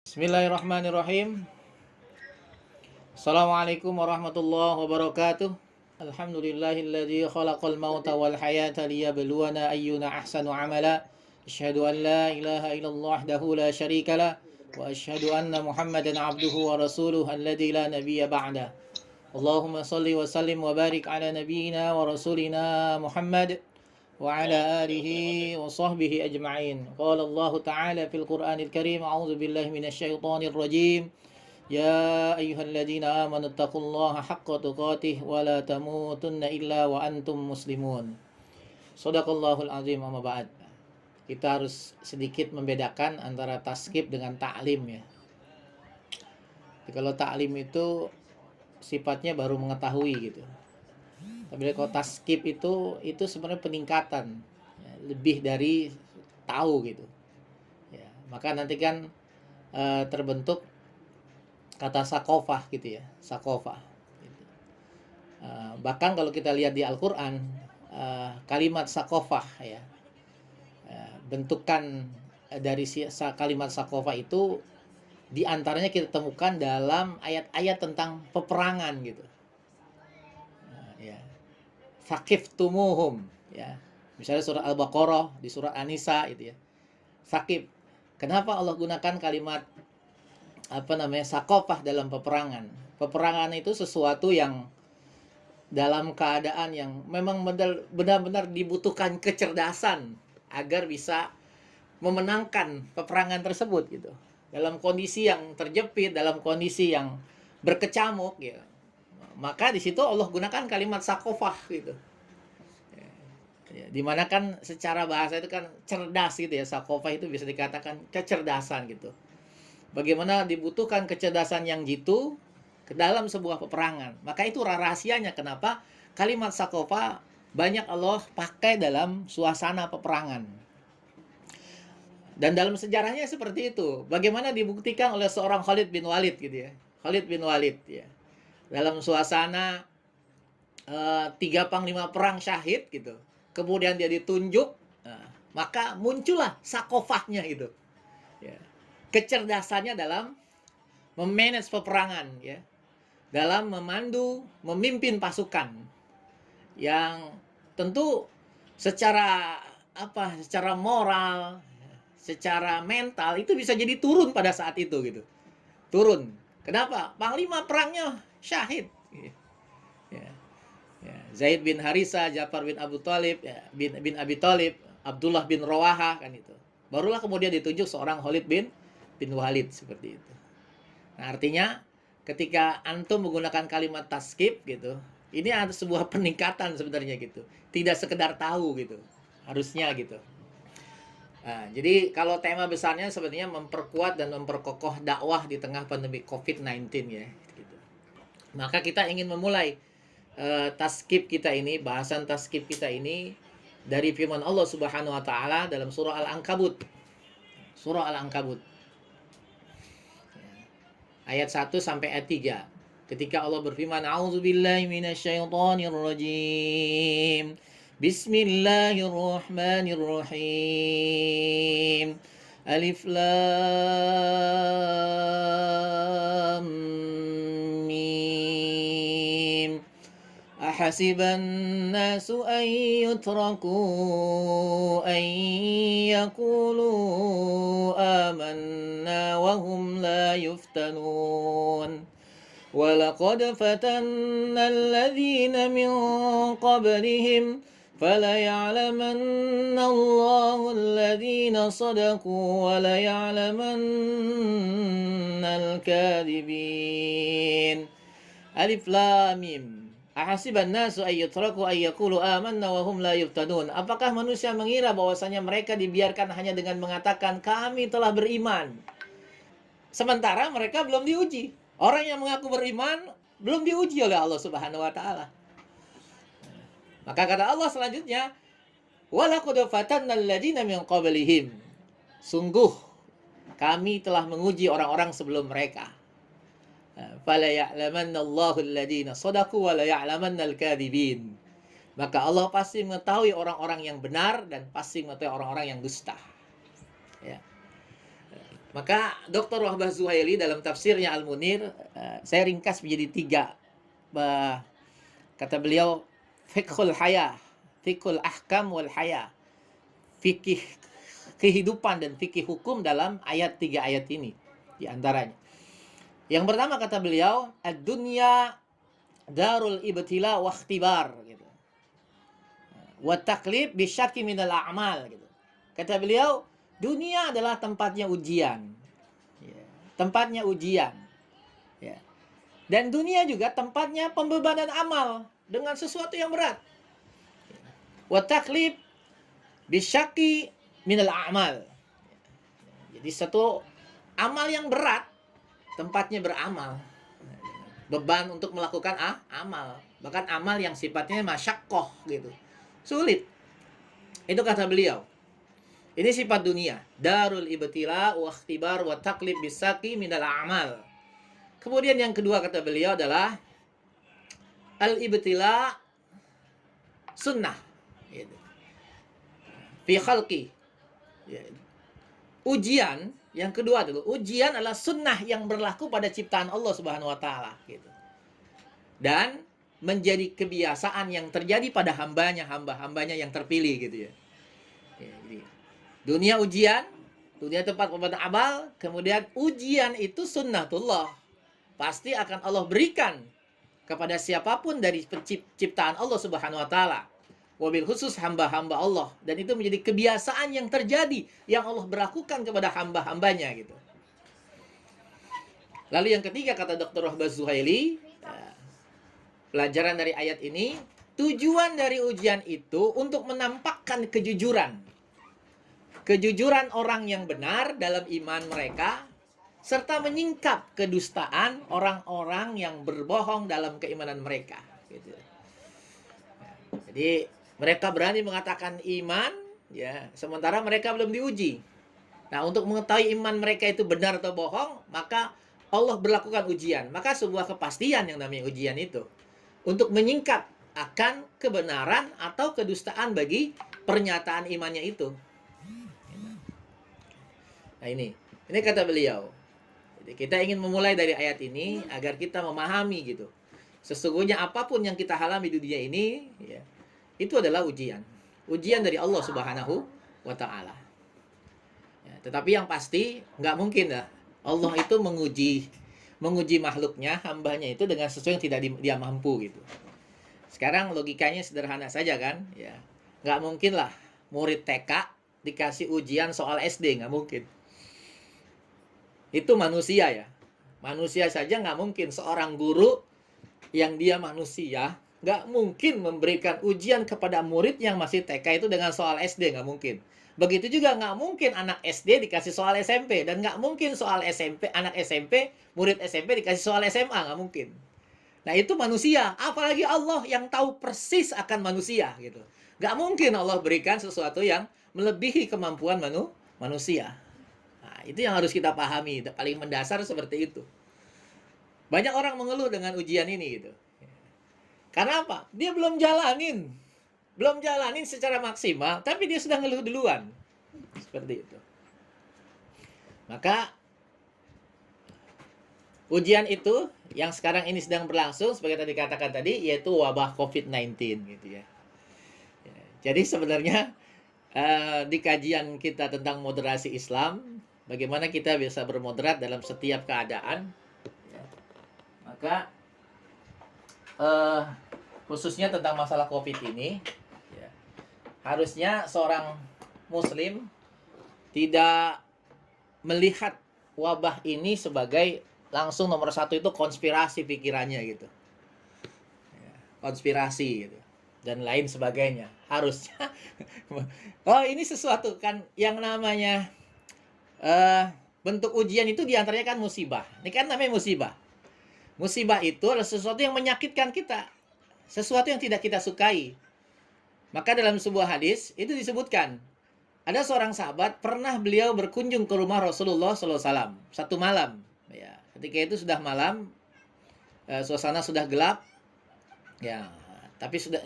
Bismillahirrahmanirrahim. Assalamualaikum warahmatullahi wabarakatuh. Alhamdulillahilladzi khalaqal mauta wal hayata liyabluwana ayyuna ahsanu amala. Asyhadu an la ilaha illallah wahdahu la syarikalah wa asyhadu anna Muhammadan abduhu wa rasuluhu alladzi la nabiyya ba'da. Allahumma salli wa sallim wa barik ala nabiyyina wa rasulina Muhammad wa ala alihi wa sahbihi ajma'in. Qala Allah Ta'ala fil Qur'anil Karim, a'udzu billahi minasyaitonir rajim. Ya ayyuhalladzina amanu taqullaha haqqa tuqatih wa la tamutunna illa wa antum muslimun. Shadaqallahul azim. Amma ba'd. Kita harus sedikit membedakan antara taskib dengan ta'lim ya. Jadi kalau ta'lim itu sifatnya baru mengetahui gitu. Tapi kalau taskib itu sebenarnya peningkatan ya, lebih dari tahu gitu ya. Maka nanti kan terbentuk kata sakofah gitu ya, sakofah gitu. Bahkan kalau kita lihat di Al-Quran, kalimat sakofah ya, bentukan dari kalimat sakofah itu diantaranya kita temukan dalam ayat-ayat tentang peperangan gitu ya. Saqiftumuhum ya. Misalnya surah Al-Baqarah, di surah An-Nisa itu ya. Saqif. Kenapa Allah gunakan kalimat saqafah dalam peperangan? Peperangan itu sesuatu yang dalam keadaan yang memang benar-benar dibutuhkan kecerdasan agar bisa memenangkan peperangan tersebut gitu. Dalam kondisi yang terjepit, dalam kondisi yang berkecamuk ya. Maka di situ Allah gunakan kalimat sakofah gitu. Ya, dimana kan secara bahasa itu kan cerdas gitu ya. Sakofah itu bisa dikatakan kecerdasan gitu. Bagaimana dibutuhkan kecerdasan yang jitu ke dalam sebuah peperangan. Maka itu rahasianya kenapa kalimat sakofah banyak Allah pakai dalam suasana peperangan. Dan dalam sejarahnya seperti itu. Bagaimana dibuktikan oleh seorang Khalid bin Walid gitu ya. Khalid bin Walid ya. Dalam suasana 3 panglima perang syahid gitu, kemudian dia ditunjuk, maka muncullah sakofahnya itu ya. Kecerdasannya dalam memanage peperangan ya, dalam memandu, memimpin pasukan yang tentu secara secara moral, secara mental itu bisa jadi turun pada saat itu gitu. Turun. Kenapa? Panglima perangnya syahid ya. Zaid bin Harisa, Ja'far bin Abu Thalib ya, bin Abi Thalib, Abdullah bin Rawaha kan itu. Barulah kemudian ditunjuk seorang Khalid bin Walid seperti itu. Nah, artinya ketika antum menggunakan kalimat taskib gitu, ini ada sebuah peningkatan sebenarnya gitu. Tidak sekedar tahu gitu. Harusnya gitu. Nah, jadi kalau tema besarnya sebenarnya memperkuat dan memperkokoh dakwah di tengah pandemi COVID-19 ya. Gitu. Maka kita ingin memulai taskib kita ini, bahasan taskib kita ini dari firman Allah Subhanahu wa taala dalam surah Al-Ankabut. Surah Al-Ankabut. Ayat 1 sampai ayat 3. Ketika Allah berfirman, "A'udzubillahi minasyaitonirrajim. Bismillahirrahmanirrahim. Alif Lam Mim. Ahasiban nasu an yutraku an yaqulu amanna wa hum la yuftanun. Walaqad fatanna alladhina min qablihim فَلَيَعْلَمَنَّ اللَّهُ الَّذِينَ صَدَقُوا وَلَيَعْلَمَنَّ الْكَاذِبِينَ. Alif Lam Mim. Ahasiban nasu ay yutraku ay yaqulu amanna wa hum la yuftanun. Apakah manusia mengira bahwasanya mereka dibiarkan hanya dengan mengatakan kami telah beriman, sementara mereka belum diuji? Orang yang mengaku beriman belum diuji oleh Allah Subhanahu wa taala. Maka kata Allah selanjutnya, walaqad fatanna alladziina min qablihim. Sungguh kami telah menguji orang-orang sebelum mereka. Fala ya'lamanna Allahu alladziina shadaqu wa la ya'lamanna al-kadzibin. Maka Allah pasti mengetahui orang-orang yang benar dan pasti mengetahui orang-orang yang dusta. Ya. Maka Dr. Wahbah Zuhaili dalam tafsirnya Al-Munir, saya ringkas menjadi 3. Kata beliau, fiqhul haya, fiqhul ahkam wal haya. Fikih kehidupan dan fikih hukum dalam 3 ayat ini di antaranya. Yang pertama kata beliau, ad-dunya darul ibtila wa ikhtibar gitu. Wa taqlib bisyaki minal a'mal gitu. Kata beliau, dunia adalah tempatnya ujian. Ya, tempatnya ujian. Ya. Dan dunia juga tempatnya pembebanan amal dengan sesuatu yang berat. Wa taqlib bisyaki minal a'mal. Jadi satu amal yang berat tempatnya beramal. Beban untuk melakukan amal. Bahkan amal yang sifatnya masyaqqah gitu. Sulit. Itu kata beliau. Ini sifat dunia. Darul ibtila wa ikhtibar wa taqlib bisaki minal a'mal. Kemudian yang kedua kata beliau adalah al-ibtila sunnah. Gitu. Fi khalqi. Ujian yang kedua dulu, ujian adalah sunnah yang berlaku pada ciptaan Allah Subhanahu wa taala gitu. Dan menjadi kebiasaan yang terjadi pada hamba-hambanya yang terpilih gitu ya. Jadi, dunia ujian, dunia tempat pembuatan amal, kemudian ujian itu sunnatullah. Pasti akan Allah berikan kepada siapapun dari ciptaan Allah Subhanahu wa taala. Wabil khusus hamba-hamba Allah. Dan itu menjadi kebiasaan yang terjadi, yang Allah berlakukan kepada hamba-hambanya gitu. Lalu yang ketiga kata Dr. Wahbah Zuhaili, pelajaran dari ayat ini, tujuan dari ujian itu untuk menampakkan kejujuran. Kejujuran orang yang benar dalam iman mereka, serta menyingkap kedustaan orang-orang yang berbohong dalam keimanan mereka gitu. Jadi mereka berani mengatakan iman, ya, sementara mereka belum diuji. Nah, untuk mengetahui iman mereka itu benar atau bohong, maka Allah berlakukan ujian. Maka sebuah kepastian yang namanya ujian itu. Untuk menyingkap akan kebenaran atau kedustaan bagi pernyataan imannya itu. Nah ini kata beliau. Jadi kita ingin memulai dari ayat ini agar kita memahami gitu. Sesungguhnya apapun yang kita alami di dunia ini, ya, itu adalah ujian. Ujian dari Allah Subhanahu wa ta'ala. Ya, tetapi yang pasti, nggak mungkin lah. Allah itu menguji makhluknya, hambanya itu dengan sesuatu yang tidak dia mampu gitu. Sekarang logikanya sederhana saja kan. Ya, nggak mungkin lah murid TK dikasih ujian soal SD, nggak mungkin. Itu manusia ya. Manusia saja nggak mungkin. Seorang guru yang dia manusia nggak mungkin memberikan ujian kepada murid yang masih TK itu dengan soal SD, nggak mungkin. Begitu juga nggak mungkin anak SD dikasih soal SMP, dan nggak mungkin soal SMP, anak SMP, murid SMP dikasih soal SMA, nggak mungkin. Nah itu manusia, apalagi Allah yang tahu persis akan manusia gitu. Nggak mungkin Allah berikan sesuatu yang melebihi kemampuan manusia. Nah, itu yang harus kita pahami, paling mendasar seperti itu. Banyak orang mengeluh dengan ujian ini gitu. Karena apa? Dia belum jalanin secara maksimal, tapi dia sudah ngeluh duluan. Seperti itu. Maka ujian itu yang sekarang ini sedang berlangsung, sebagai tadi katakan tadi, yaitu wabah COVID-19 gitu ya. Jadi sebenarnya di kajian kita tentang moderasi Islam, bagaimana kita bisa bermoderat dalam setiap keadaan, ya. Maka khususnya tentang masalah COVID ini, ya, harusnya seorang Muslim tidak melihat wabah ini sebagai langsung nomor satu itu konspirasi pikirannya gitu, ya, konspirasi gitu dan lain sebagainya. Harusnya oh ini sesuatu kan yang namanya bentuk ujian itu diantaranya kan musibah. Ini kan namanya musibah. Musibah itu adalah sesuatu yang menyakitkan kita, sesuatu yang tidak kita sukai. Maka dalam sebuah hadis itu disebutkan, ada seorang sahabat pernah beliau berkunjung ke rumah Rasulullah SAW satu malam. Ya, ketika itu sudah malam, suasana sudah gelap, ya, tapi sudah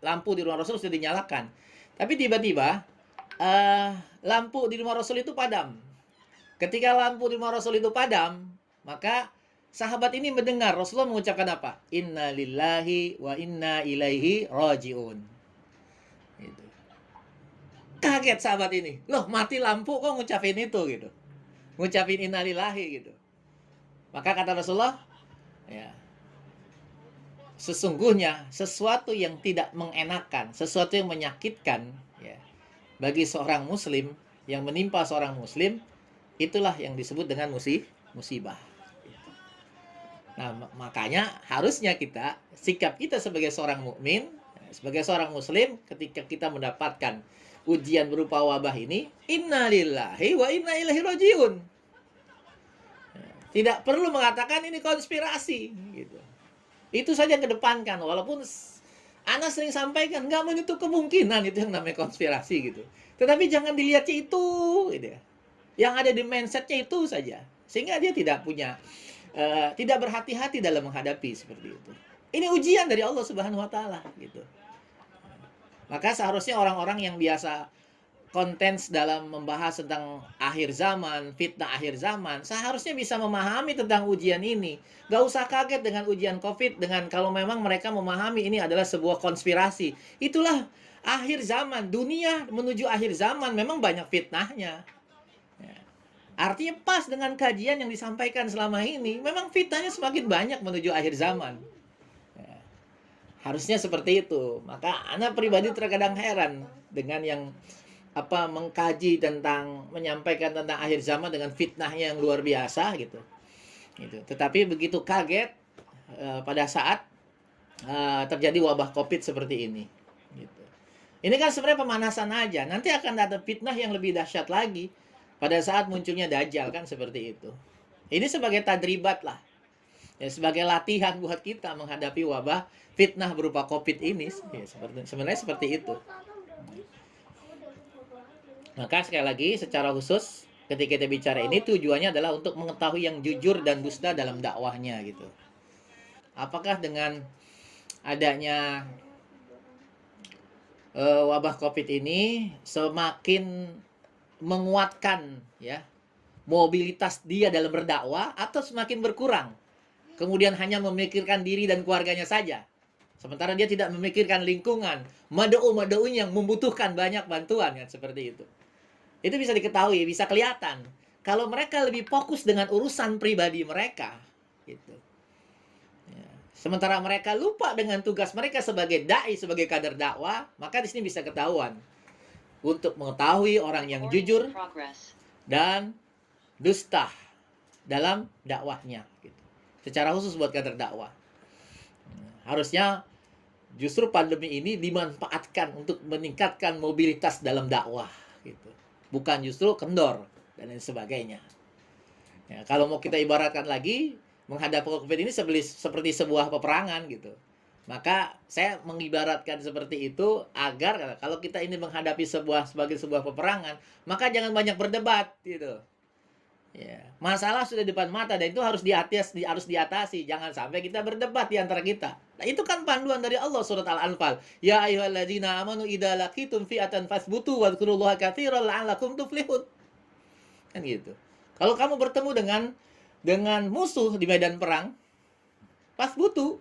lampu di rumah Rasul sudah dinyalakan. Tapi tiba-tiba lampu di rumah Rasul itu padam. Ketika lampu di rumah Rasul itu padam, maka sahabat ini mendengar Rasulullah mengucapkan apa? Inna lillahi wa inna ilaihi raji'un. Gitu. Kaget sahabat ini. Loh, mati lampu kok ngucapin itu gitu. Ngucapin inna lillahi gitu. Maka kata Rasulullah, ya, sesungguhnya sesuatu yang tidak mengenakan, sesuatu yang menyakitkan, ya, bagi seorang muslim, yang menimpa seorang muslim, itulah yang disebut dengan musibah. Nah, makanya harusnya kita, sikap kita sebagai seorang mukmin, sebagai seorang muslim, ketika kita mendapatkan ujian berupa wabah ini, innalillahi wa inna ilaihi rajiun. Tidak perlu mengatakan ini konspirasi, gitu. Itu saja yang kedepankan, walaupun Ana sering sampaikan, nggak menutup kemungkinan itu yang namanya konspirasi gitu. Tetapi jangan dilihatnya itu, gitu ya. Yang ada di mindsetnya itu saja. Sehingga dia tidak punya, tidak berhati-hati dalam menghadapi seperti itu. Ini ujian dari Allah Subhanahu Wa Taala, gitu. Maka seharusnya orang-orang yang biasa konten dalam membahas tentang akhir zaman, fitnah akhir zaman, seharusnya bisa memahami tentang ujian ini. Gak usah kaget dengan ujian COVID, dengan kalau memang mereka memahami ini adalah sebuah konspirasi. Itulah akhir zaman, dunia menuju akhir zaman, memang banyak fitnahnya. Ya. Artinya pas dengan kajian yang disampaikan selama ini, memang fitnahnya semakin banyak menuju akhir zaman. Ya. Harusnya seperti itu. Maka anak pribadi terkadang heran dengan yang mengkaji tentang, menyampaikan tentang akhir zaman dengan fitnahnya yang luar biasa gitu. Tetapi begitu kaget pada saat terjadi wabah COVID seperti ini. Gitu. Ini kan sebenarnya pemanasan aja. Nanti akan ada fitnah yang lebih dahsyat lagi pada saat munculnya Dajjal kan seperti itu. Ini sebagai tadribat lah. Ya, sebagai latihan buat kita menghadapi wabah fitnah berupa COVID ini. Ya, sebenarnya seperti itu. Maka sekali lagi secara khusus ketika kita bicara ini tujuannya adalah untuk mengetahui yang jujur dan dusta dalam dakwahnya gitu. Apakah dengan adanya wabah COVID ini semakin menguatkan ya mobilitas dia dalam berdakwah atau semakin berkurang? Kemudian hanya memikirkan diri dan keluarganya saja. Sementara dia tidak memikirkan lingkungan, mad'u yang membutuhkan banyak bantuan kan seperti itu. Itu bisa diketahui, bisa kelihatan. Kalau mereka lebih fokus dengan urusan pribadi mereka, gitu. Ya. Sementara mereka lupa dengan tugas mereka sebagai dai, sebagai kader dakwah, maka di sini bisa ketahuan untuk mengetahui orang yang jujur dan dusta dalam dakwahnya. Gitu. Secara khusus buat kader dakwah. Harusnya justru pandemi ini dimanfaatkan untuk meningkatkan mobilitas dalam dakwah, gitu. Bukan justru kendor dan lain sebagainya. Ya, kalau mau kita ibaratkan lagi, menghadapi COVID ini seperti sebuah peperangan gitu. Maka saya mengibaratkan seperti itu agar kalau kita ini menghadapi sebagai sebuah peperangan, maka jangan banyak berdebat gitu. Ya, masalah sudah di depan mata dan itu harus diatasi. Jangan sampai kita berdebat di antara kita. Nah, itu kan panduan dari Allah surat Al-Anfal. Ya ayyuhalladzina amanu idza laqitum fi'atan fasbutu wadhkurullaha katsiran la'allakum tuflihun. Kan gitu. Kalau kamu bertemu dengan musuh di medan perang, fasbutu.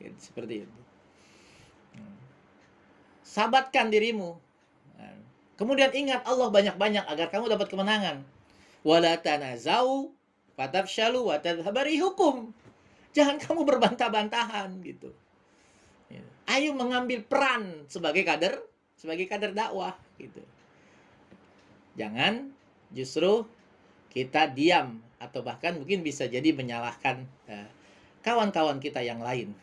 Gitu, seperti itu. Sabatkan dirimu. Kemudian ingat Allah banyak-banyak agar kamu dapat kemenangan. Wala tanazau fatafshalu wa tadhhabu rihukum. Jangan kamu berbantah-bantahan gitu. Ayo mengambil peran sebagai kader dakwah gitu. Jangan justru kita diam atau bahkan mungkin bisa jadi menyalahkan kawan-kawan kita yang lain.